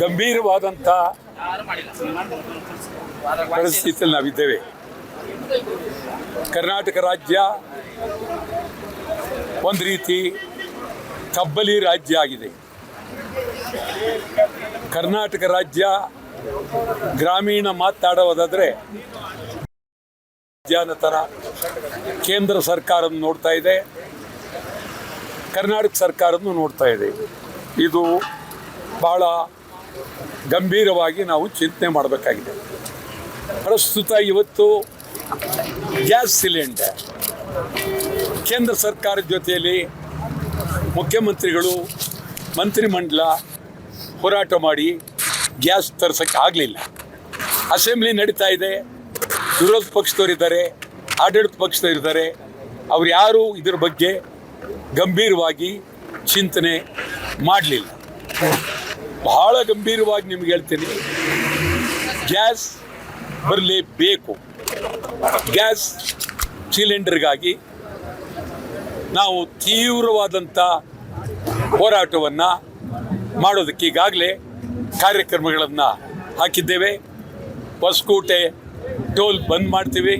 ಗಂಭೀರವಾದಂಥ ಪರಿಸ್ಥಿತಿಯಲ್ಲಿ ನಾವಿದ್ದೇವೆ. ಕರ್ನಾಟಕ ರಾಜ್ಯ ಒಂದು ರೀತಿ ತಬ್ಬಲಿ ರಾಜ್ಯ ಆಗಿದೆ. ಕರ್ನಾಟಕ ರಾಜ್ಯ ಗ್ರಾಮೀಣ ಮಾತಾಡೋದಾದರೆ ಥರ ಕೇಂದ್ರ ಸರ್ಕಾರವನ್ನು ನೋಡ್ತಾ ಇದೆ, ಕರ್ನಾಟಕ ಸರ್ಕಾರವನ್ನು ನೋಡ್ತಾ ಇದೆ. ಇದು ಬಹಳ ಗಂಭೀರವಾಗಿ ನಾವು ಚಿಂತನೆ ಮಾಡಬೇಕಾಗಿದೆ. ಪ್ರಸ್ತುತ ಇವತ್ತು ಗ್ಯಾಸ್ ಸಿಲಿಂಡರ್ ಕೇಂದ್ರ ಸರ್ಕಾರದ ಜೊತೆಯಲ್ಲಿ ಮುಖ್ಯಮಂತ್ರಿಗಳು ಮಂತ್ರಿಮಂಡಲ ಹೋರಾಟ ಮಾಡಿ ಗ್ಯಾಸ್ ತರಿಸೋಕ್ಕೆ ಆಗಲಿಲ್ಲ. ಅಸೆಂಬ್ಲಿ ನಡೀತಾ ಇದೆ, ವಿರೋಧ ಪಕ್ಷದವರಿದ್ದಾರೆ, ಆಡಳಿತ ಪಕ್ಷದವರಿದ್ದಾರೆ. ಅವ್ರು ಯಾರೂ ಇದ್ರ ಬಗ್ಗೆ ಗಂಭೀರವಾಗಿ ಚಿಂತನೆ ಮಾಡಲಿಲ್ಲ. ಬಹಳ ಗಂಭೀರವಾಗಿ ನಿಮ್ಗೆ ಹೇಳ್ತೀನಿ, ಗ್ಯಾಸ್ ಬರಲೇಬೇಕು. ಗ್ಯಾಸ್ ಸಿಲಿಂಡರ್ಗಾಗಿ ನಾವು ತೀವ್ರವಾದಂಥ ಹೋರಾಟವನ್ನು ಮಾಡೋದಕ್ಕೆ ಈಗಾಗಲೇ ಕಾರ್ಯಕ್ರಮಗಳನ್ನು ಹಾಕಿದ್ದೇವೆ. ಹೊಸಕೋಟೆ ಟೋಲ್ ಬಂದ್ ಮಾಡ್ತೀವಿ,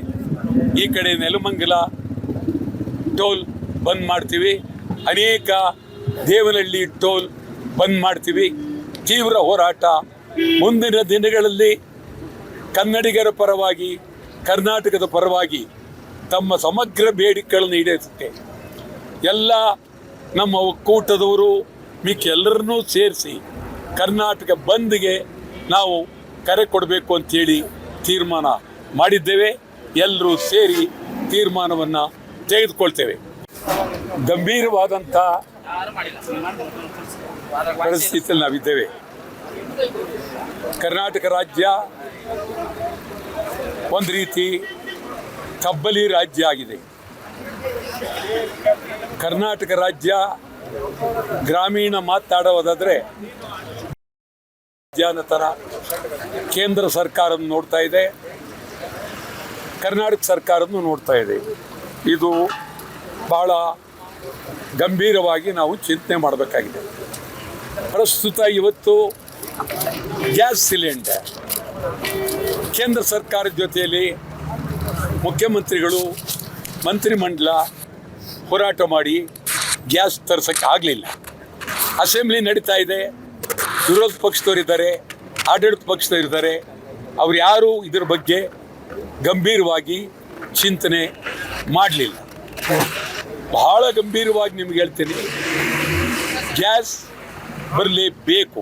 ಈ ಕಡೆ ನೆಲಮಂಗಲ ಟೋಲ್ ಬಂದ್ ಮಾಡ್ತೀವಿ, ಅನೇಕ ದೇವನಹಳ್ಳಿ ಟೋಲ್ ಬಂದ್ ಮಾಡ್ತೀವಿ. ತೀವ್ರ ಹೋರಾಟ ಮುಂದಿನ ದಿನಗಳಲ್ಲಿ ಕನ್ನಡಿಗರ ಪರವಾಗಿ, ಕರ್ನಾಟಕದ ಪರವಾಗಿ ತಮ್ಮ ಸಮಗ್ರ ಬೇಡಿಕೆಗಳನ್ನು ಈಡೇರಿಸುತ್ತೆ. ಎಲ್ಲ ನಮ್ಮ ಒಕ್ಕೂಟದವರು ಮಿಕ್ಕೆಲ್ಲರನ್ನೂ ಸೇರಿಸಿ ಕರ್ನಾಟಕ ಬಂದ್ಗೆ ನಾವು ಕರೆ ಕೊಡಬೇಕು ಅಂತೇಳಿ ತೀರ್ಮಾನ ಮಾಡಿದ್ದೇವೆ. ಎಲ್ಲರೂ ಸೇರಿ ತೀರ್ಮಾನವನ್ನು ತೆಗೆದುಕೊಳ್ತೇವೆ. ಗಂಭೀರವಾದಂಥ ಪರಿಸ್ಥಿತಿಯಲ್ಲಿ ನಾವಿದ್ದೇವೆ. ಕರ್ನಾಟಕ ರಾಜ್ಯ ಒಂದು ರೀತಿ ತಬ್ಬಲಿ ರಾಜ್ಯ ಆಗಿದೆ. ಕರ್ನಾಟಕ ರಾಜ್ಯ ಗ್ರಾಮೀಣ ಮಾತಾಡೋದಾದರೆ ಥರ ಕೇಂದ್ರ ಸರ್ಕಾರವನ್ನು ನೋಡ್ತಾ ಇದೆ, ಕರ್ನಾಟಕ ಸರ್ಕಾರವನ್ನು ನೋಡ್ತಾ ಇದೆ. ಇದು ಬಹಳ ಗಂಭೀರವಾಗಿ ನಾವು ಚಿಂತನೆ ಮಾಡಬೇಕಾಗಿದೆ. ಪ್ರಸ್ತುತ ಇವತ್ತು ಗ್ಯಾಸ್ ಸಿಲಿಂಡರ್ ಕೇಂದ್ರ ಸರ್ಕಾರದ ಜೊತೆಯಲ್ಲಿ ಮುಖ್ಯಮಂತ್ರಿಗಳು ಮಂತ್ರಿಮಂಡಲ ಹೋರಾಟ ಮಾಡಿ ಗ್ಯಾಸ್ ತರಿಸೋಕ್ಕೆ ಆಗಲಿಲ್ಲ. ಅಸೆಂಬ್ಲಿ ನಡೀತಾ ಇದೆ, ವಿರೋಧ ಪಕ್ಷದವರಿದ್ದಾರೆ, ಆಡಳಿತ ಪಕ್ಷದವರಿದ್ದಾರೆ. ಅವ್ರು ಯಾರೂ ಇದ್ರ ಬಗ್ಗೆ ಗಂಭೀರವಾಗಿ ಚಿಂತನೆ ಮಾಡಲಿಲ್ಲ. ಬಹಳ ಗಂಭೀರವಾಗಿ ನಿಮ್ಗೆ ಹೇಳ್ತೀನಿ, ಗ್ಯಾಸ್ ಬರಲೇಬೇಕು.